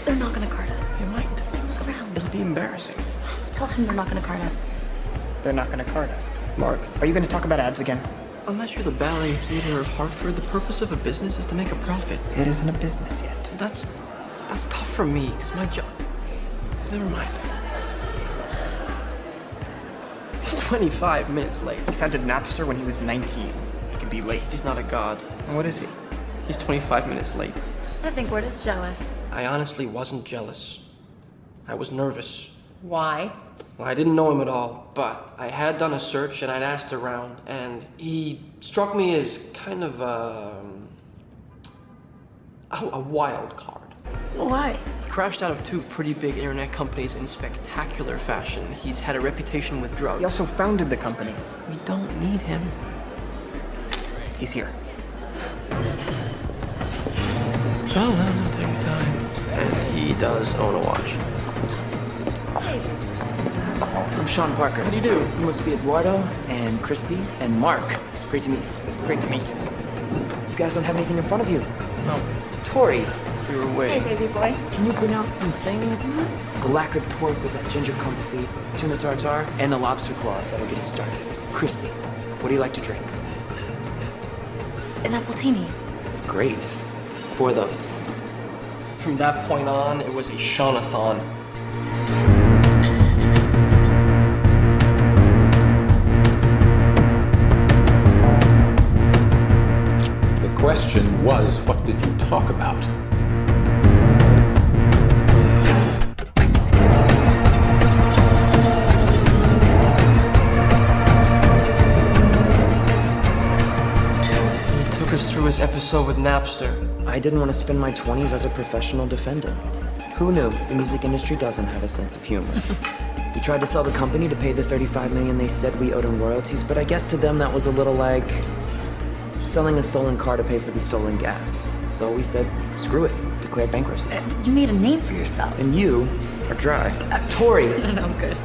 They're not gonna card us. They might. Look around. It'll be embarrassing. Tell him they're not gonna card us. They're not gonna card us. Mark, Are you gonna talk about ads again? unless you're the Ballet Theater of Hartford, the purpose of a business is to make a profit. It isn't a business yet. That's tough for me, because my job... Never mind. He's 25 minutes late. He founded Napster when he was 19. He can be late. He's not a god. And what is he? He's 25 minutes late. I think we're just jealous. I honestly wasn't jealous. I was nervous. Why? Well, I didn't know him at all, but I had done a search and I'd asked around, and he struck me as kind of a wild card. Why? He crashed out of two pretty big internet companies in spectacular fashion. He's had a reputation with drugs. He also founded the companies. We don't need him. He's here. No, take your time. And he does own a watch. I'm Sean Parker. How do you do? You must be Eduardo and Christy and Mark. Great to meet you. Great to meet you. You guys don't have anything in front of you. No, Tori, we were waiting. Hey, baby boy. can you pronounce some things? The lacquered pork with that ginger confit, tuna tartare, and the lobster claws that'll get us started. Christy, what do you like to drink? An appletini. Great. 4 of those. From that point on, it was a Sean-a-thon. The question was, what did you talk about? He took us through his episode with Napster. I didn't want to spend my 20s as a professional defendant. Who knew the music industry doesn't have a sense of humor? We tried to sell the company to pay the $35 million they said we owed in royalties, but I guess to them that was a little like selling a stolen car to pay for the stolen gas. So we said, screw it, declared bankruptcy. You made a name for yourself. And you are dry. Tori! No, I'm good.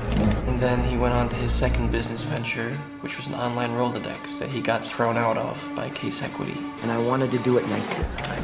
And then he went on to his second business venture, which was an online Rolodex that he got thrown out of by Case Equity. And I wanted to do it nice this time.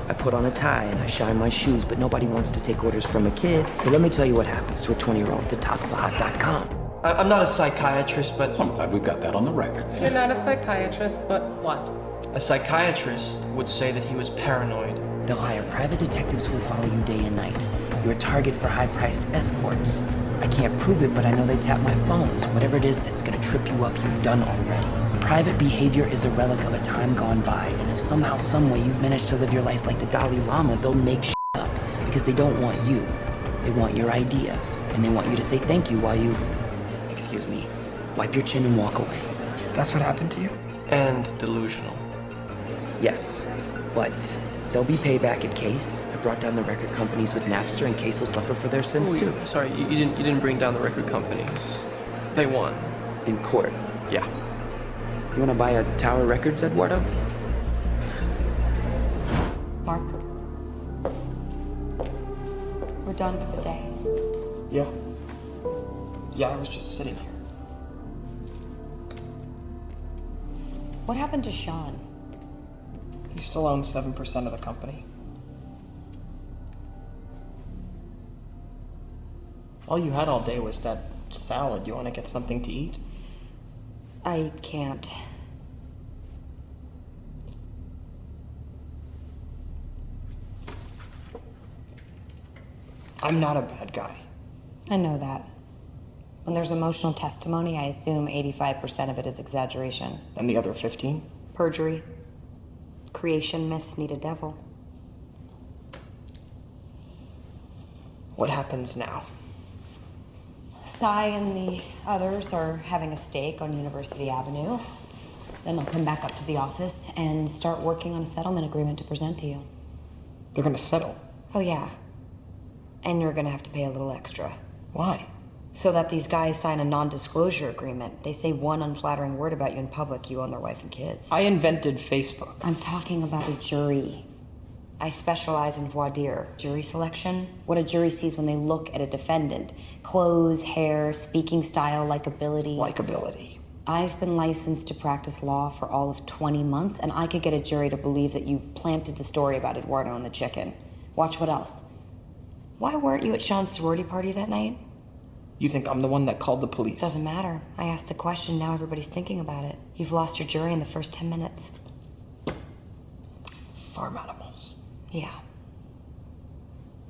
I put on a tie and I shine my shoes, but nobody wants to take orders from a kid. So let me tell you what happens to a 20-year-old at the top of hot.com. I'm not a psychiatrist, but I'm glad we've got that on the record. You're not a psychiatrist, but what? a psychiatrist would say that he was paranoid. They'll hire private detectives who will follow you day and night. You're a target for high-priced escorts. I can't prove it, but I know they tap my phones. Whatever it is that's gonna trip you up, you've done already. Private behavior is a relic of a time gone by, and if somehow, someway you've managed to live your life like the Dalai Lama, they'll make up, because they don't want you. They want your idea, and they want you to say thank you while you, excuse me, wipe your chin and walk away. That's what happened to you? And delusional. Yes, but there'll be payback at Case. I brought down the record companies with Napster, and Case will suffer for their sins too. Sorry, you didn't bring down the record companies. They won. In court. Yeah. You wanna buy a Tower Records, Eduardo? Mark, we're done for the day. Yeah. Yeah, I was just sitting here. What happened to Sean? He still owns 7% of the company. All you had all day was that salad. You want to get something to eat? I can't. I'm not a bad guy. I know that. When there's emotional testimony, I assume 85% of it is exaggeration. And the other 15? Perjury. Creation myths need a devil. What happens now? Cy and the others are having a stake on University Avenue. Then they'll come back up to the office and start working on a settlement agreement to present to you. They're gonna settle. Oh, yeah. And you're gonna have to pay a little extra. Why? So that these guys sign a non-disclosure agreement. They say one unflattering word about you in public, you own their wife and kids. I invented Facebook. I'm talking about a jury. I specialize in voir dire, jury selection. What a jury sees when they look at a defendant. Clothes, hair, speaking style, likability. Likability. I've been licensed to practice law for all of 20 months, and I could get a jury to believe that you planted the story about Eduardo and the chicken. Watch what else. Why weren't you at Sean's sorority party that night? You think I'm the one that called the police? Doesn't matter. I asked a question, now everybody's thinking about it. You've lost your jury in the first 10 minutes. Farm animals. Yeah.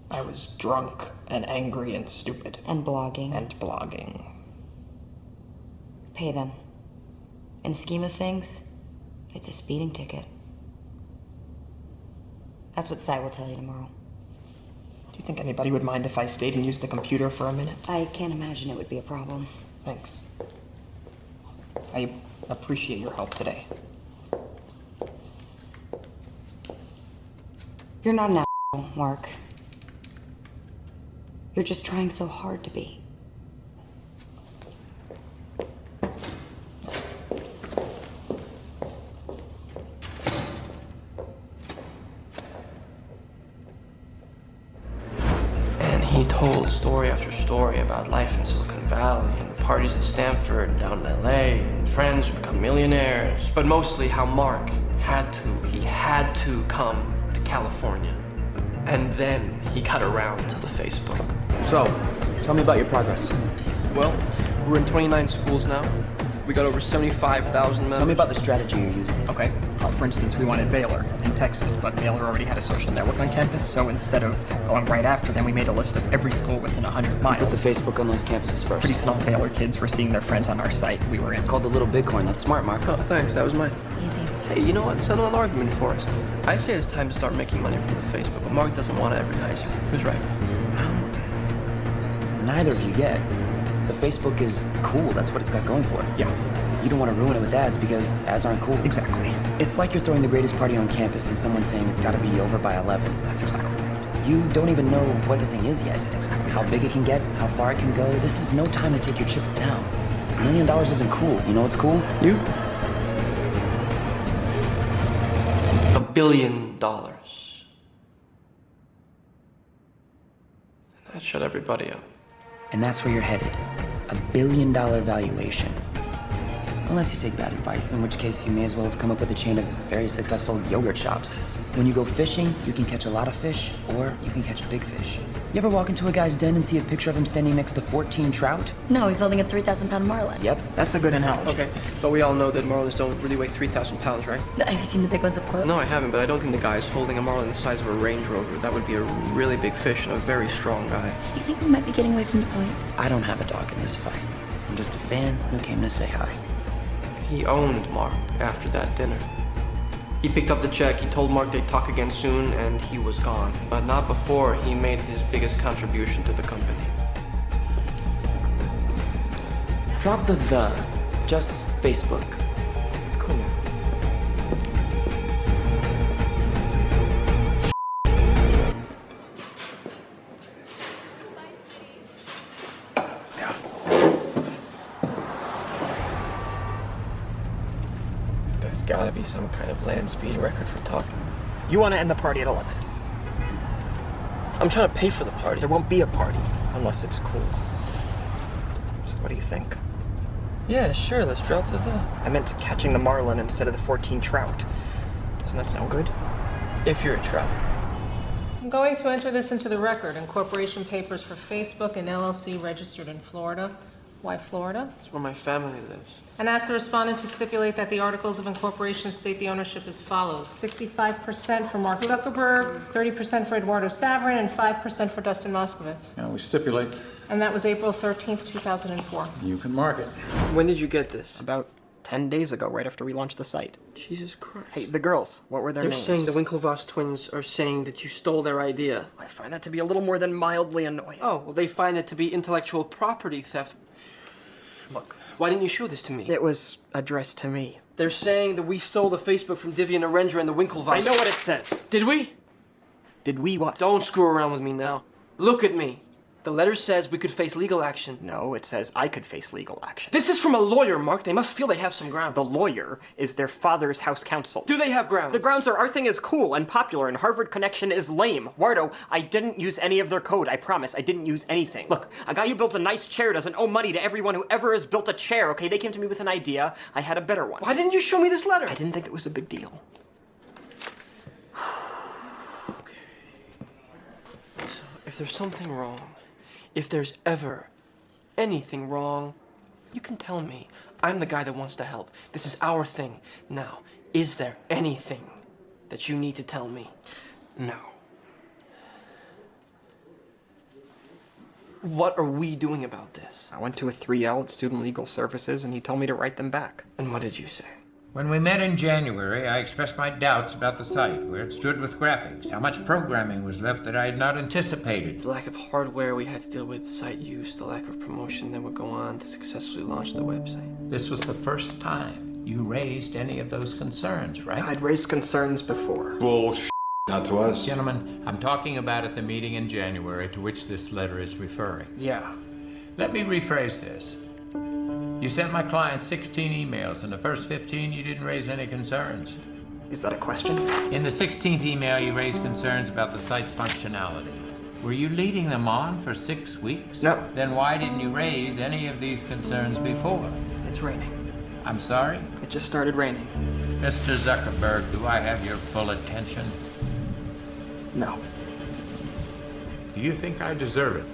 I was drunk and angry and stupid. And blogging. And blogging. Pay them. In the scheme of things, it's a speeding ticket. That's what Cy will tell you tomorrow. Do you think anybody would mind if I stayed and used the computer for a minute? I can't imagine it would be a problem. Thanks. I appreciate your help today. You're not an asshole, Mark. You're just trying so hard to be. He told story after story about life in Silicon Valley and the parties at Stanford and down in LA and friends who become millionaires, but mostly how Mark had to come to California. And then he got around to the Facebook. So, tell me about your progress. Well, we're in 29 schools now. We got over 75,000 members. Tell me about the strategy you're using. Okay. For instance, we wanted Baylor in Texas, but Baylor already had a social network on campus, so instead of going right after them, we made a list of every school within 100 miles. Put the Facebook on those campuses first. Pretty soon all the Baylor kids were seeing their friends on our site. We were in. It's called the Little Bitcoin. That's smart, Mark. Oh, thanks. That was mine. Easy. Hey, you know what? Settle an argument for us. I say it's time to start making money from the Facebook, but Mark doesn't want to advertise you. Who's right? Neither of you yet. The Facebook is cool. That's what it's got going for it. Yeah. You don't want to ruin it with ads because ads aren't cool. Exactly. It's like you're throwing the greatest party on campus and someone saying it's got to be over by 11. That's exactly right. You don't even know what the thing is yet. That's exactly how right. big it can get, how far it can go. This is no time to take your chips down. $1 million isn't cool. You know what's cool? You? $1 billion. That shut everybody up. And that's where you're headed. $1 billion valuation. Unless you take bad advice, in which case you may as well have come up with a chain of very successful yogurt shops. When you go fishing, you can catch a lot of fish, or you can catch a big fish. You ever walk into a guy's den and see a picture of him standing next to 14 trout? No, he's holding a 3,000-pound marlin. Yep. That's a good analogy. Okay, but we all know that marlins don't really weigh 3,000 pounds, right? Have you seen the big ones up close? No, I haven't, but I don't think the guy's holding a marlin the size of a Range Rover. That would be a really big fish and a very strong guy. You think we might be getting away from the point? I don't have a dog in this fight. I'm just a fan who came to say hi. He owned Mark after that dinner. He picked up the check, he told Mark they'd talk again soon, and he was gone. But not before he made his biggest contribution to the company. Drop the. Just Facebook. It's cleaner. There's gotta be some kind of land speed record for talking. You want to end the party at 11. I'm trying to pay for the party. There won't be a party unless it's cool. So what do you think? Yeah, sure, let's drop the. I meant catching the marlin instead of the 14 trout. Doesn't that sound good? If you're a trout. I'm going to enter this into the record. Incorporation papers for Facebook and LLC registered in Florida. Why Florida? It's where my family lives. And ask the respondent to stipulate that the articles of incorporation state the ownership as follows. 65% for Mark Zuckerberg, 30% for Eduardo Saverin, and 5% for Dustin Moskowitz. Now we stipulate And that was April 13th, 2004. you can mark it. When did you get this? About 10 days ago, right after we launched the site. Jesus Christ. Hey, the girls, what were their They're names? saying the Winklevoss twins are saying that you stole their idea. I find that to be a little more than mildly annoying. Oh, well, they find it to be intellectual property theft. Look, why didn't you show this to me? It was addressed to me. They're saying that we stole the Facebook from Divya Narendra and the Winklevoss. I know what it says. Did we? Did we what? Don't screw around with me now. Look at me. The letter says we could face legal action. No, it says I could face legal action. This is from a lawyer, Mark. They must feel they have some grounds. The lawyer is their father's house counsel. Do they have grounds? The grounds are our thing is cool and popular and Harvard Connection is lame. Wardo, I didn't use any of their code. I promise. I didn't use anything. Look, a guy who builds a nice chair doesn't owe money to everyone who ever has built a chair, okay? They came to me with an idea. I had a better one. Why didn't you show me this letter? I didn't think it was a big deal. If there's something wrong, if there's ever anything wrong, you can tell me. I'm the guy that wants to help. This is our thing. Now, is there anything that you need to tell me? No. What are we doing about this? I went to a 3L at Student Legal Services and he told me to write them back. And what did you say? When we met in January, I expressed my doubts about the site, where it stood with graphics, how much programming was left that I had not anticipated. The lack of hardware we had to deal with, site use, the lack of promotion that would go on to successfully launch the website. This was the first time you raised any of those concerns, right? I'd raised concerns before. Bullshit. Not to us. Gentlemen, I'm talking about at the meeting in January to which this letter is referring. Yeah. Let me rephrase this. You sent my client 16 emails. In the first 15, you didn't raise any concerns. Is that a question? In the 16th email, you raised concerns about the site's functionality. Were you leading them on for 6 weeks? No. Then why didn't you raise any of these concerns before? It's raining. I'm sorry? It just started raining. Mr. Zuckerberg, do I have your full attention? No. Do you think I deserve it?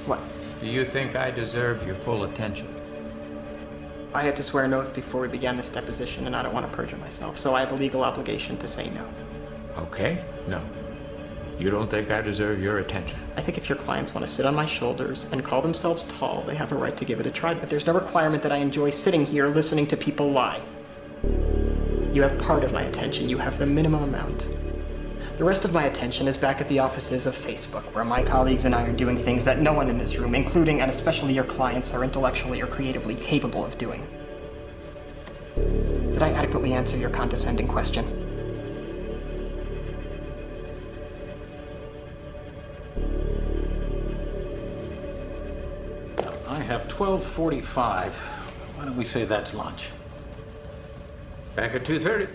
What? Do you think I deserve your full attention? I had to swear an oath before we began this deposition, and I don't want to perjure myself, so I have a legal obligation to say no. Okay, no. You don't think I deserve your attention? I think if your clients want to sit on my shoulders and call themselves tall, they have a right to give it a try, but there's no requirement that I enjoy sitting here listening to people lie. You have part of my attention. You have the minimum amount. The rest of my attention is back at the offices of Facebook, where my colleagues and I are doing things that no one in this room, including and especially your clients, are intellectually or creatively capable of doing. Did I adequately answer your condescending question? I have 12:45. Why don't we say that's lunch? Back at 2:30.